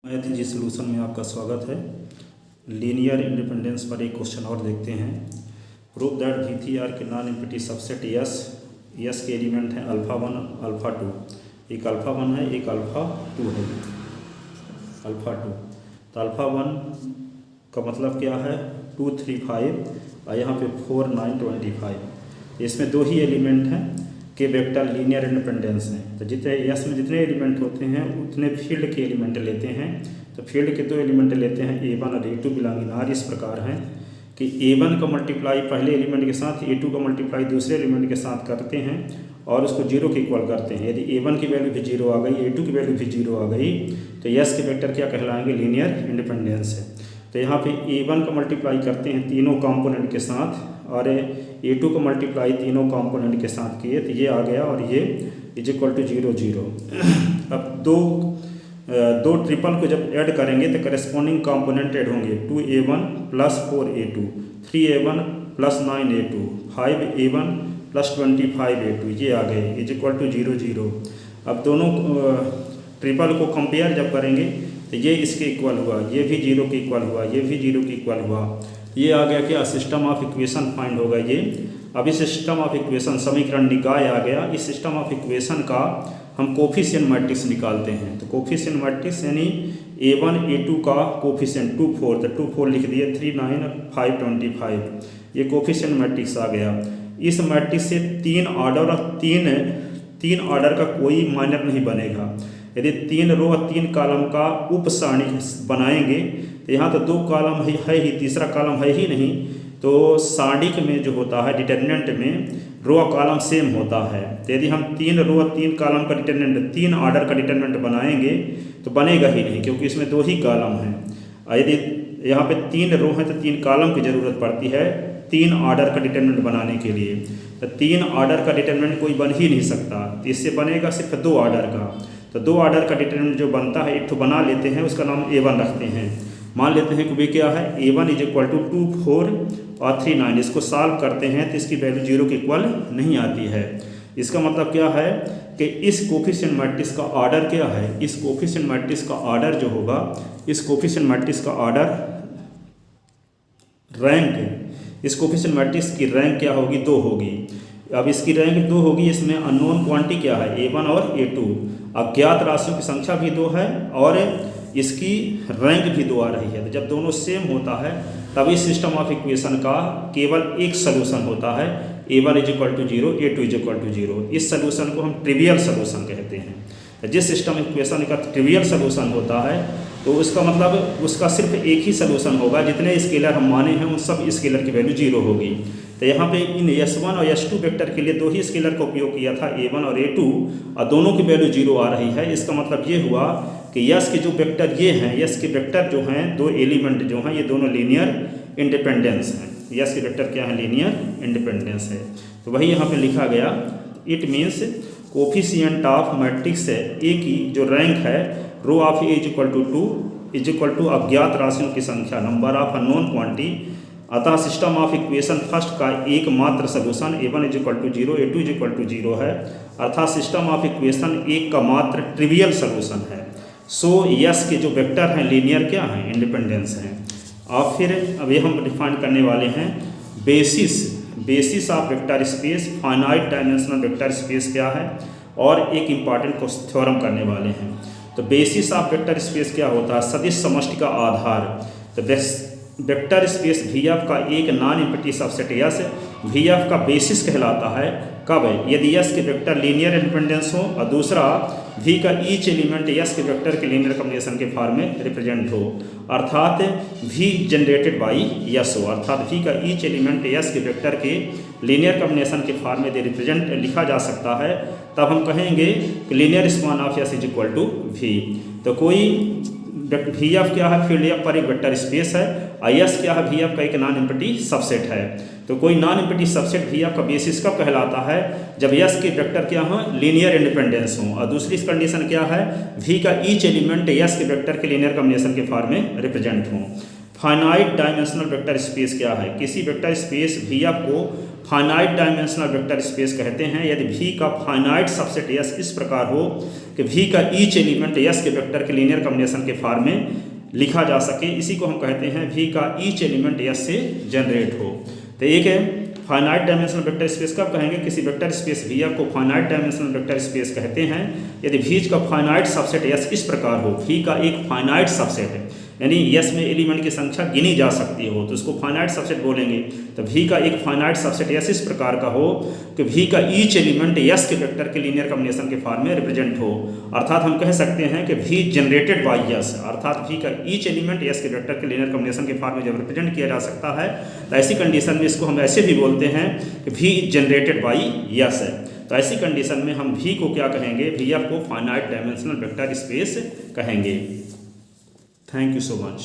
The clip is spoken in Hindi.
मैथ जी सॉल्यूशन में आपका स्वागत है। लीनियर इंडिपेंडेंस पर एक क्वेश्चन और देखते हैं। प्रूव दैट V3R के नॉन एम्प्टी सबसेट यस के एलिमेंट हैं अल्फ़ा 1 अल्फ़ा 2। एक अल्फ़ा 1 है, एक अल्फ़ा 2 है। अल्फ़ा 2 तो अल्फ़ा 1 का मतलब क्या है 2 3 5 और यहाँ पे 4 9 25। इसमें दो ही एलिमेंट हैं के वेक्टर लीनियर इंडिपेंडेंस हैं। तो जितने यस में जितने एलिमेंट होते हैं उतने फील्ड के एलिमेंट लेते हैं। तो फील्ड के दो एलिमेंट लेते हैं A1 और A2 बिलोंगिंग आर इस प्रकार हैं कि A1 का मल्टीप्लाई पहले एलिमेंट के साथ A2 का मल्टीप्लाई दूसरे एलिमेंट के साथ करते हैं और उसको जीरो के इक्वल करते हैं। यदि A1 की वैल्यू भी जीरो आ गई, A2 की वैल्यू भी जीरो आ गई तो यस के वेक्टर क्या कहलाएंगे, लीनियर इंडिपेंडेंस है। तो यहाँ पे A1 का मल्टीप्लाई करते हैं तीनों कंपोनेंट के साथ और A2 का मल्टीप्लाई तीनों कंपोनेंट के साथ किए तो ये आ गया और ये इज इक्वल टू 0 0। अब दो ट्रिपल को जब ऐड करेंगे तो करेस्पॉन्डिंग कंपोनेंट ऐड होंगे 2A1 plus 4A2, 3A1 plus 9A2, 5A1 plus 25A2, ये आ गए इज इक्वल टू 0 0। अब दोनों ट्रिपल को कंपेयर जब करेंगे तो ये इसके इक्वल हुआ, ये भी जीरो के इक्वल हुआ, ये भी जीरो के इक्वल हुआ। ये आ गया क्या, सिस्टम ऑफ इक्वेशन फाइंड होगा ये। अब इस सिस्टम ऑफ इक्वेशन समीकरण निकाय आ गया। इस सिस्टम ऑफ इक्वेशन का हम कोफिशिएंट मैट्रिक्स निकालते हैं। तो कोफिशिएंट मैट्रिक्स यानी A1 A2 का कोफिशिएंट 2 4, तो 2 4 लिख दिए, 3 9 5 25, ये कोफिशिएंट मैट्रिक्स आ गया। इस मैट्रिक्स से तीन ऑर्डर का कोई माइनर नहीं बनेगा। यदि 3 रो और 3 कॉलम का उप सारणी बनाएंगे तो यहाँ तो 2 कॉलम है ही, तीसरा कॉलम है ही नहीं। तो सारणिक में जो होता है डिटरमिनेंट में रो और कॉलम सेम होता है। तो यदि हम 3 रो और 3 कॉलम का डिटरमिनेंट, 3 ऑर्डर का डिटरमिनेंट बनाएंगे तो बनेगा ही नहीं, क्योंकि इसमें 2 ही कॉलम हैं। और यदि यहाँ पे 3 रो हैं तो 3 कॉलम की ज़रूरत पड़ती है 3 ऑर्डर का डिटरमिनेंट बनाने के लिए। तो 3 ऑर्डर का डिटरमिनेंट कोई बन ही नहीं सकता, तो इससे बनेगा सिर्फ 2 ऑर्डर का। तो 2 ऑर्डर का डिटरमिनेंट जो बनता है एक तो बना लेते हैं, उसका नाम A1 रखते हैं। मान लेते हैं कि वे क्या है, A1 इज इक्वल टू 2 4 और 3 9। इसको सॉल्व करते हैं तो इसकी वैल्यू जीरो के इक्वल नहीं आती है। इसका मतलब क्या है कि इस कोफिशिएंट मैट्रिक्स का ऑर्डर क्या है, इस कोफिशिएंट मैट्रिक्स का ऑर्डर जो होगा, इस कोफिशिएंट मैट्रिक्स का ऑर्डर रैंक, इस कोफिशिएंट मैट्रिक्स की रैंक क्या होगी, 2 होगी। अब इसकी रैंक 2 होगी, इसमें अननोन क्वांटिटी क्या है, A1 और A2। अज्ञात राशियों की संख्या भी 2 है और इसकी रैंक भी 2 आ रही है। तो जब दोनों सेम होता है तभी सिस्टम ऑफ इक्वेशन का केवल एक सलूशन होता है, A1 is equal to 0, A2 is equal to 0। इस सलूशन को हम ट्रिवियल सलूशन कहते हैं। तो जिस सिस्टम इक्वेशन का ट्रिवियल सलूशन होता है तो उसका मतलब उसका सिर्फ एक ही सलूशन होगा, जितने स्केलर हम माने हैं उन सब स्केलर की वैल्यू 0 होगी। तो यहाँ पे इन S1 और S2 वेक्टर के लिए 2 ही स्केलर का उपयोग किया था, A1 और A2, और दोनों की वैल्यू 0 आ रही है। इसका मतलब ये हुआ कि यस के जो वेक्टर ये हैं, यस के वेक्टर जो हैं, 2 एलिमेंट जो हैं, ये दोनों लीनियर इंडिपेंडेंस हैं। यस के वेक्टर क्या है, लीनियर इंडिपेंडेंस है। तो वही यहाँ पे लिखा गया, it means coefficient of matrix है ए की जो रैंक है row of A is equal to 2 is equal to अज्ञात राशियों की संख्या, नंबर ऑफ अननोन क्वांटिटी। अतः सिस्टम ऑफ इक्वेशन फर्स्ट का एकमात्र solution A1 is equal to 0, A2 is equal to 0 है। अर्थात सिस्टम ऑफ इक्वेशन एक का मात्र ट्रिवियल सलूशन है। सो यस के जो वेक्टर हैं लीनियर क्या हैं, इंडिपेंडेंस हैं। और फिर अभी हम डिफाइन करने वाले हैं basis of vector space, finite dimensional vector space क्या है, और एक इम्पॉर्टेंट थ्योरम करने वाले हैं। तो बेसिस ऑफ वेक्टर स्पेस क्या होता है, सदिश समष्टि का आधार। तो वेक्टर स्पेस VF का एक non empty subset yes VF का बेसिस कहलाता है। कब है, यदि यस के वेक्टर लीनियर इंडिपेंडेंस हो और दूसरा V का ईच एलिमेंट यस के वेक्टर के लीनियर कॉम्बिनेशन के फॉर्म में रिप्रेजेंट हो, अर्थात V जनरेटेड बाई यस हो, अर्थात V का ईच एलिमेंट यस के वेक्टर के लीनियर कॉम्बिनेशन के फॉर्म में रिप्रेजेंट लिखा जा सकता है। तब हम कहेंगे कि linear span of S is equal to V। तो कोई VF क्या है, फील्ड F पर एक वेक्टर स्पेस है, और यस क्या है, VF का एक नॉन एम्प्टी सबसेट है। तो कोई नॉन एम्प्टी सबसेट VF का बेसिस कब कहलाता है, जब यस के वेक्टर क्या हो, लीनियर इंडिपेंडेंस हो, और दूसरी कंडीशन क्या है, V का ईच एलिमेंट यस के वेक्टर के लीनियर कॉम्बिनेशन के फॉर्म में रिप्रेजेंट हो। फाइनाइट डायमेंशनल वेक्टर स्पेस क्या है, किसी वेक्टर स्पेस VF को फाइनाइट डायमेंशनल वेक्टर स्पेस कहते हैं यदि V का फाइनाइट सबसेट यस इस प्रकार हो कि V का ईच एलिमेंट S के वेक्टर के लीनियर कॉम्बिनेशन के फॉर्म में लिखा जा सके, इसी को हम कहते हैं V का ईच एलिमेंट S से जनरेट हो। तो एक है फाइनाइट डायमेंशनल वेक्टर स्पेस कब कहेंगे, किसी वेक्टर स्पेस V को फाइनाइट डायमेंशनल वेक्टर स्पेस कहते हैं यदि V का फाइनाइट सबसेट S इस प्रकार हो, V का एक फाइनाइट सबसेट है यानी S में एलिमेंट की संख्या गिनी जा सकती हो तो उसको फाइनाइट सबसेट बोलेंगे। तो V का एक फाइनाइट सबसेट S इस प्रकार का हो कि V का ईच एलिमेंट S के वेक्टर के लीनियर कॉम्बिनेशन के फॉर्म में रिप्रेजेंट हो, अर्थात हम कह सकते हैं कि V जनरेटेड बाय S, अर्थात V का ईच एलिमेंट S के वेक्टर के लीनियर कॉम्बिनेशन के फॉर्म में जब रिप्रेजेंट किया जा सकता है तो ऐसी कंडीशन में इसको हम ऐसे भी बोलते हैं कि V जनरेटेड बाय S है। तो ऐसी कंडीशन में हम V को क्या कहेंगे, VF को फाइनाइट डायमेंशनल वेक्टर स्पेस कहेंगे। Thank you so much.